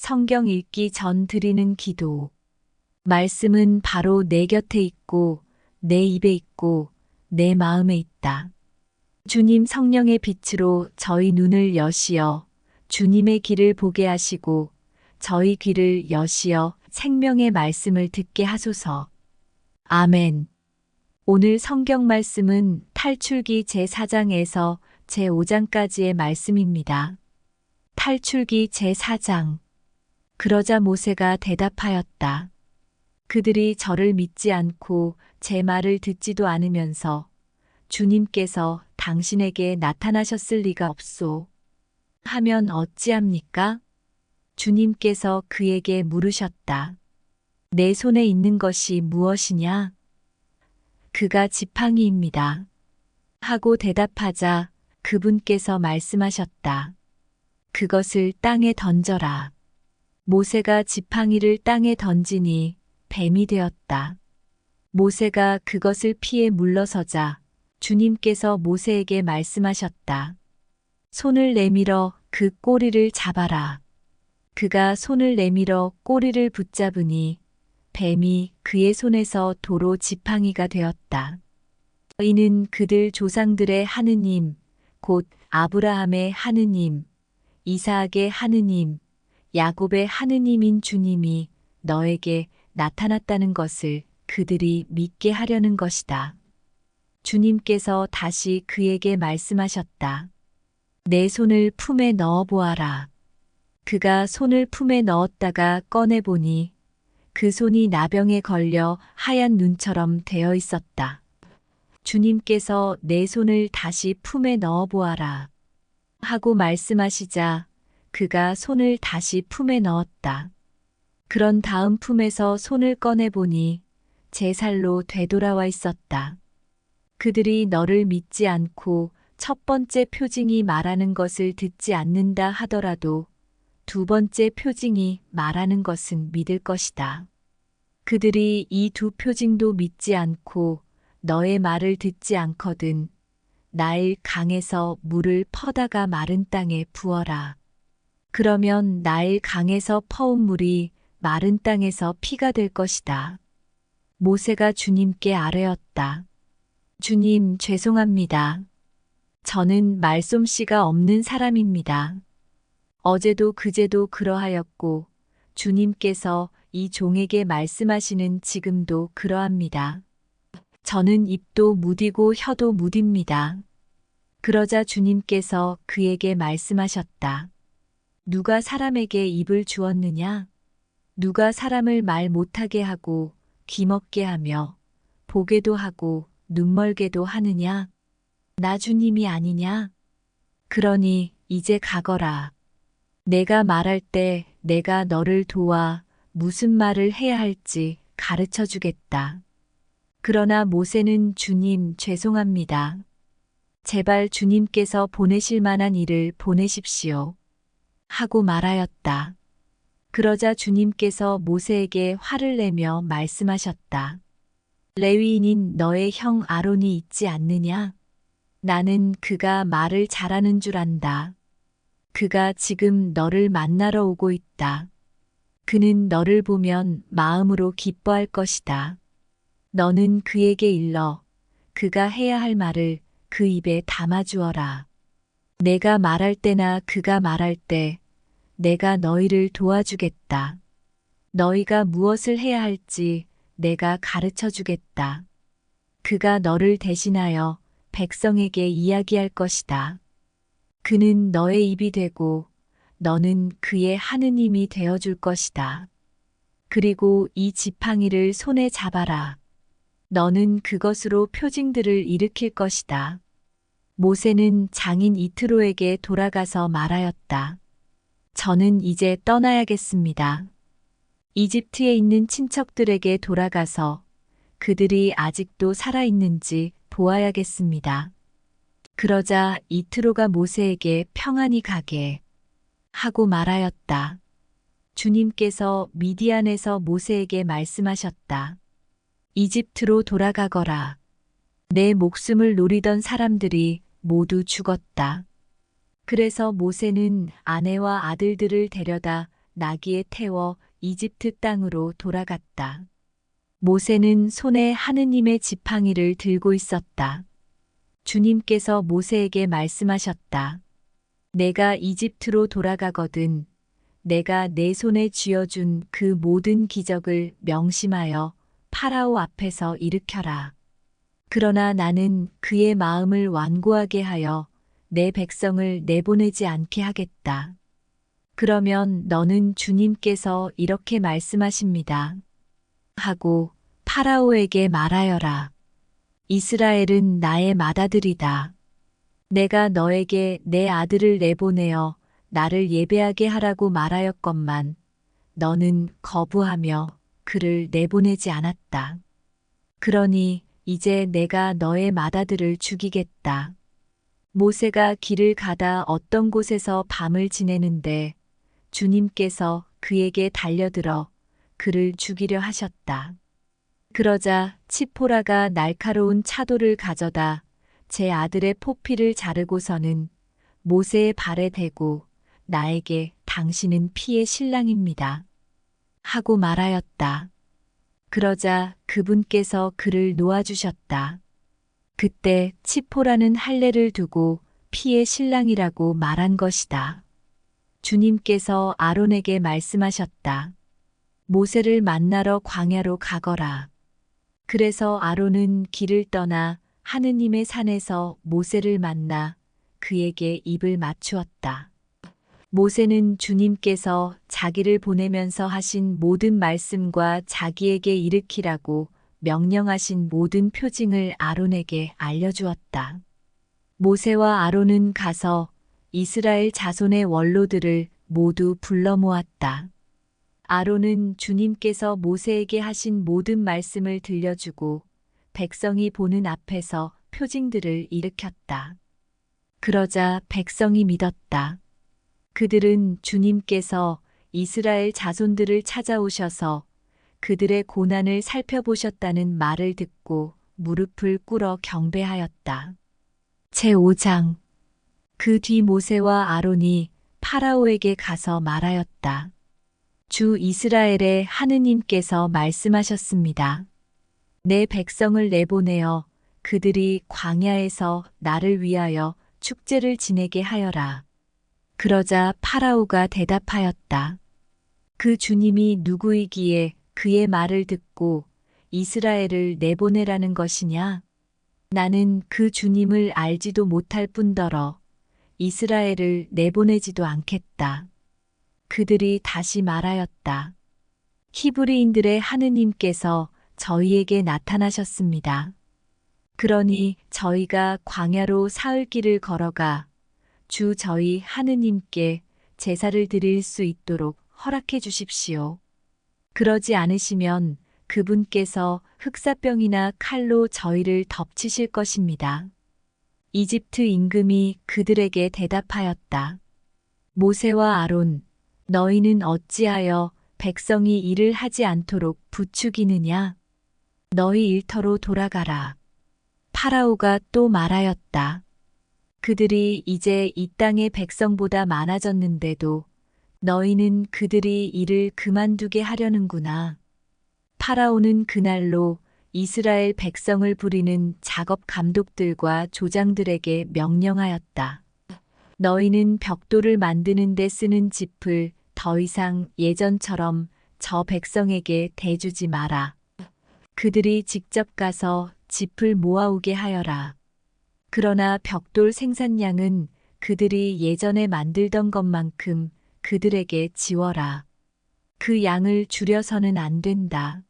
성경 읽기 전 드리는 기도. 말씀은 바로 내 곁에 있고, 내 입에 있고, 내 마음에 있다. 주님 성령의 빛으로 저희 눈을 여시어 주님의 길을 보게 하시고, 저희 귀를 여시어 생명의 말씀을 듣게 하소서. 아멘. 오늘 성경 말씀은 탈출기 제4장에서 제5장까지의 말씀입니다. 탈출기 제4장. 그러자 모세가 대답하였다. 그들이 저를 믿지 않고 제 말을 듣지도 않으면서 주님께서 당신에게 나타나셨을 리가 없소. 하면 어찌합니까? 주님께서 그에게 물으셨다. 내 손에 있는 것이 무엇이냐? 그가 지팡이입니다. 하고 대답하자 그분께서 말씀하셨다. 그것을 땅에 던져라. 모세가 지팡이를 땅에 던지니 뱀이 되었다. 모세가 그것을 피해 물러서자 주님께서 모세에게 말씀하셨다. 손을 내밀어 그 꼬리를 잡아라. 그가 손을 내밀어 꼬리를 붙잡으니 뱀이 그의 손에서 도로 지팡이가 되었다. 이는 그들 조상들의 하느님, 곧 아브라함의 하느님, 이삭의 하느님, 야곱의 하느님인 주님이 너에게 나타났다는 것을 그들이 믿게 하려는 것이다. 주님께서 다시 그에게 말씀하셨다. 내 손을 품에 넣어 보아라. 그가 손을 품에 넣었다가 꺼내보니 그 손이 나병에 걸려 하얀 눈처럼 되어 있었다. 주님께서 내 손을 다시 품에 넣어 보아라. 하고 말씀하시자 그가 손을 다시 품에 넣었다. 그런 다음 품에서 손을 꺼내보니 제 살로 되돌아와 있었다. 그들이 너를 믿지 않고 첫 번째 표징이 말하는 것을 듣지 않는다 하더라도 두 번째 표징이 말하는 것은 믿을 것이다. 그들이 이 두 표징도 믿지 않고 너의 말을 듣지 않거든 나일 강에서 물을 퍼다가 마른 땅에 부어라. 그러면 나일 강에서 퍼온 물이 마른 땅에서 피가 될 것이다. 모세가 주님께 아뢰었다. 주님, 죄송합니다. 저는 말솜씨가 없는 사람입니다. 어제도 그제도 그러하였고 주님께서 이 종에게 말씀하시는 지금도 그러합니다. 저는 입도 무디고 혀도 무딥니다. 그러자 주님께서 그에게 말씀하셨다. 누가 사람에게 입을 주었느냐? 누가 사람을 말 못하게 하고 귀 먹게 하며 보게도 하고 눈 멀게도 하느냐? 나 주님이 아니냐? 그러니 이제 가거라. 내가 말할 때 내가 너를 도와 무슨 말을 해야 할지 가르쳐 주겠다. 그러나 모세는 주님 죄송합니다. 제발 주님께서 보내실 만한 이를 보내십시오. 하고 말하였다. 그러자 주님께서 모세에게 화를 내며 말씀하셨다. 레위인인 너의 형 아론이 있지 않느냐? 나는 그가 말을 잘하는 줄 안다. 그가 지금 너를 만나러 오고 있다. 그는 너를 보면 마음으로 기뻐할 것이다. 너는 그에게 일러 그가 해야 할 말을 그 입에 담아주어라. 내가 말할 때나 그가 말할 때 내가 너희를 도와주겠다. 너희가 무엇을 해야 할지 내가 가르쳐 주겠다. 그가 너를 대신하여 백성에게 이야기할 것이다. 그는 너의 입이 되고 너는 그의 하느님이 되어줄 것이다. 그리고 이 지팡이를 손에 잡아라. 너는 그것으로 표징들을 일으킬 것이다. 모세는 장인 이트로에게 돌아가서 말하였다. 저는 이제 떠나야겠습니다. 이집트에 있는 친척들에게 돌아가서 그들이 아직도 살아있는지 보아야겠습니다. 그러자 이트로가 모세에게 평안히 가게 하고 말하였다. 주님께서 미디안에서 모세에게 말씀하셨다. 이집트로 돌아가거라. 내 목숨을 노리던 사람들이 모두 죽었다. 그래서 모세는 아내와 아들들을 데려다 나귀에 태워 이집트 땅으로 돌아갔다. 모세는 손에 하느님의 지팡이를 들고 있었다. 주님께서 모세에게 말씀하셨다. 내가 이집트로 돌아가거든 내가 내 손에 쥐어준 그 모든 기적을 명심하여 파라오 앞에서 일으켜라. 그러나 나는 그의 마음을 완고하게 하여 내 백성을 내보내지 않게 하겠다. 그러면 너는 주님께서 이렇게 말씀하십니다. 하고 파라오에게 말하여라. 이스라엘은 나의 맏아들이다. 내가 너에게 내 아들을 내보내어 나를 예배하게 하라고 말하였건만 너는 거부하며 그를 내보내지 않았다. 그러니 이제 내가 너의 맏아들을 죽이겠다. 모세가 길을 가다 어떤 곳에서 밤을 지내는데 주님께서 그에게 달려들어 그를 죽이려 하셨다. 그러자 치포라가 날카로운 차도를 가져다 제 아들의 포피를 자르고서는 모세의 발에 대고 나에게 당신은 피의 신랑입니다. 하고 말하였다. 그러자 그분께서 그를 놓아주셨다. 그때 치포라는 할례를 두고 피의 신랑이라고 말한 것이다. 주님께서 아론에게 말씀하셨다. 모세를 만나러 광야로 가거라. 그래서 아론은 길을 떠나 하느님의 산에서 모세를 만나 그에게 입을 맞추었다. 모세는 주님께서 자기를 보내면서 하신 모든 말씀과 자기에게 일으키라고 명령하신 모든 표징을 아론에게 알려주었다. 모세와 아론은 가서 이스라엘 자손의 원로들을 모두 불러 모았다. 아론은 주님께서 모세에게 하신 모든 말씀을 들려주고 백성이 보는 앞에서 표징들을 일으켰다. 그러자 백성이 믿었다. 그들은 주님께서 이스라엘 자손들을 찾아오셔서 그들의 고난을 살펴보셨다는 말을 듣고 무릎을 꿇어 경배하였다. 제5장 그 뒤 모세와 아론이 파라오에게 가서 말하였다. 주 이스라엘의 하느님께서 말씀하셨습니다. 내 백성을 내보내어 그들이 광야에서 나를 위하여 축제를 지내게 하여라. 그러자 파라오가 대답하였다. 그 주님이 누구이기에 그의 말을 듣고 이스라엘을 내보내라는 것이냐? 나는 그 주님을 알지도 못할 뿐더러 이스라엘을 내보내지도 않겠다. 그들이 다시 말하였다. 히브리인들의 하느님께서 저희에게 나타나셨습니다. 그러니 저희가 광야로 사흘 길을 걸어가 주 저희 하느님께 제사를 드릴 수 있도록 허락해 주십시오. 그러지 않으시면 그분께서 흑사병이나 칼로 저희를 덮치실 것입니다. 이집트 임금이 그들에게 대답하였다. 모세와 아론, 너희는 어찌하여 백성이 일을 하지 않도록 부추기느냐? 너희 일터로 돌아가라. 파라오가 또 말하였다. 그들이 이제 이 땅의 백성보다 많아졌는데도 너희는 그들이 일을 그만두게 하려는구나. 파라오는 그날로 이스라엘 백성을 부리는 작업 감독들과 조장들에게 명령하였다. 너희는 벽돌을 만드는 데 쓰는 짚을 더 이상 예전처럼 저 백성에게 대주지 마라. 그들이 직접 가서 짚을 모아오게 하여라. 그러나 벽돌 생산량은 그들이 예전에 만들던 것만큼 그들에게 지워라. 그 양을 줄여서는 안 된다.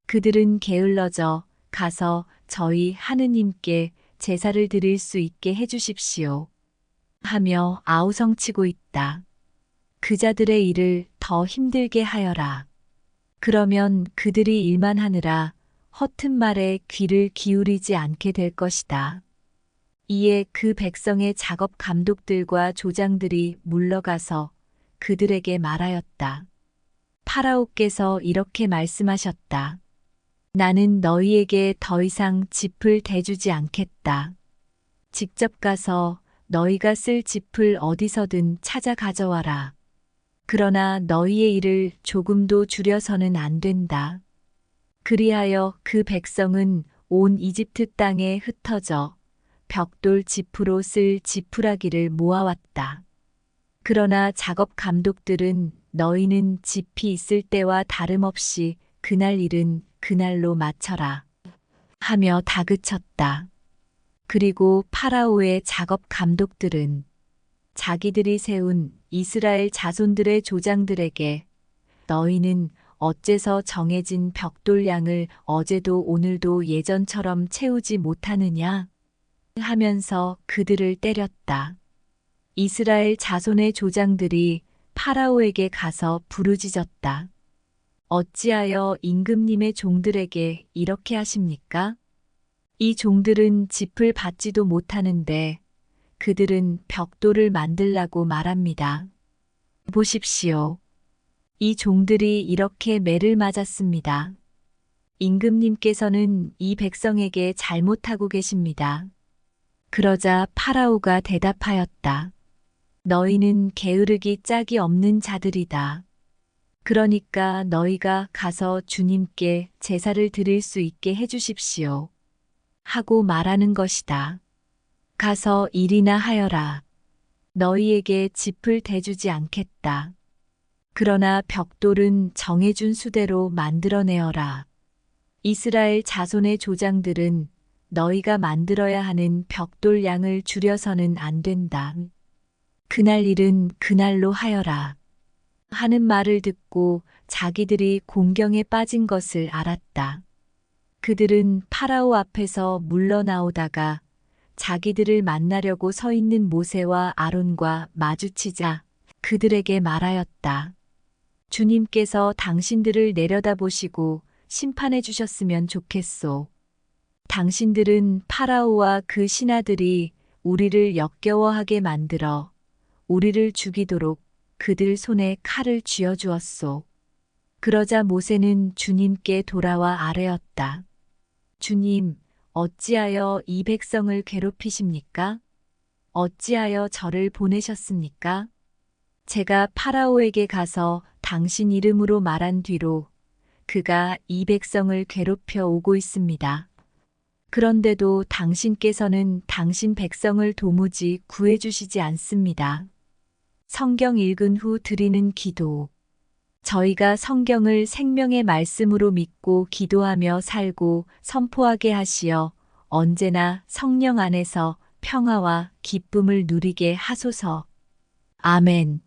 그들은 게을러져 가서 저희 하느님께 제사를 드릴 수 있게 해주십시오. 하며 아우성치고 있다. 그자들의 일을 더 힘들게 하여라. 그러면 그들이 일만 하느라 허튼 말에 귀를 기울이지 않게 될 것이다. 이에 그 백성의 작업 감독들과 조장들이 물러가서 그들에게 말하였다. 파라오께서 이렇게 말씀하셨다. 나는 너희에게 더 이상 짚을 대주지 않겠다. 직접 가서 너희가 쓸 짚을 어디서든 찾아 가져와라. 그러나 너희의 일을 조금도 줄여서는 안 된다. 그리하여 그 백성은 온 이집트 땅에 흩어져 벽돌 지푸로 쓸 지푸라기를 모아왔다. 그러나 작업 감독들은 너희는 집이 있을 때와 다름없이 그날 일은 그날로 마쳐라 하며 다그쳤다. 그리고 파라오의 작업 감독들은 자기들이 세운 이스라엘 자손들의 조장들에게 너희는 어째서 정해진 벽돌량을 어제도 오늘도 예전처럼 채우지 못하느냐 하면서 그들을 때렸다. 이스라엘 자손의 조장들이 파라오에게 가서 부르짖었다. 어찌하여 임금님의 종들에게 이렇게 하십니까? 이 종들은 짚을 받지도 못하는데 그들은 벽돌을 만들라고 말합니다. 보십시오. 이 종들이 이렇게 매를 맞았습니다. 임금님께서는 이 백성에게 잘못하고 계십니다. 그러자 파라오가 대답하였다. 너희는 게으르기 짝이 없는 자들이다. 그러니까 너희가 가서 주님께 제사를 드릴 수 있게 해주십시오. 하고 말하는 것이다. 가서 일이나 하여라. 너희에게 짚을 대주지 않겠다. 그러나 벽돌은 정해준 수대로 만들어내어라. 이스라엘 자손의 조장들은 너희가 만들어야 하는 벽돌 양을 줄여서는 안 된다. 그날 일은 그날로 하여라. 하는 말을 듣고 자기들이 공경에 빠진 것을 알았다. 그들은 파라오 앞에서 물러나오다가 자기들을 만나려고 서 있는 모세와 아론과 마주치자 그들에게 말하였다. 주님께서 당신들을 내려다보시고 심판해 주셨으면 좋겠소. 당신들은 파라오와 그 신하들이 우리를 역겨워하게 만들어 우리를 죽이도록 그들 손에 칼을 쥐어주었소. 그러자 모세는 주님께 돌아와 아뢰었다. 주님, 어찌하여 이 백성을 괴롭히십니까? 어찌하여 저를 보내셨습니까? 제가 파라오에게 가서 당신 이름으로 말한 뒤로 그가 이 백성을 괴롭혀 오고 있습니다. 그런데도 당신께서는 당신 백성을 도무지 구해주시지 않습니다. 성경 읽은 후 드리는 기도. 저희가 성경을 생명의 말씀으로 믿고 기도하며 살고 선포하게 하시어 언제나 성령 안에서 평화와 기쁨을 누리게 하소서. 아멘.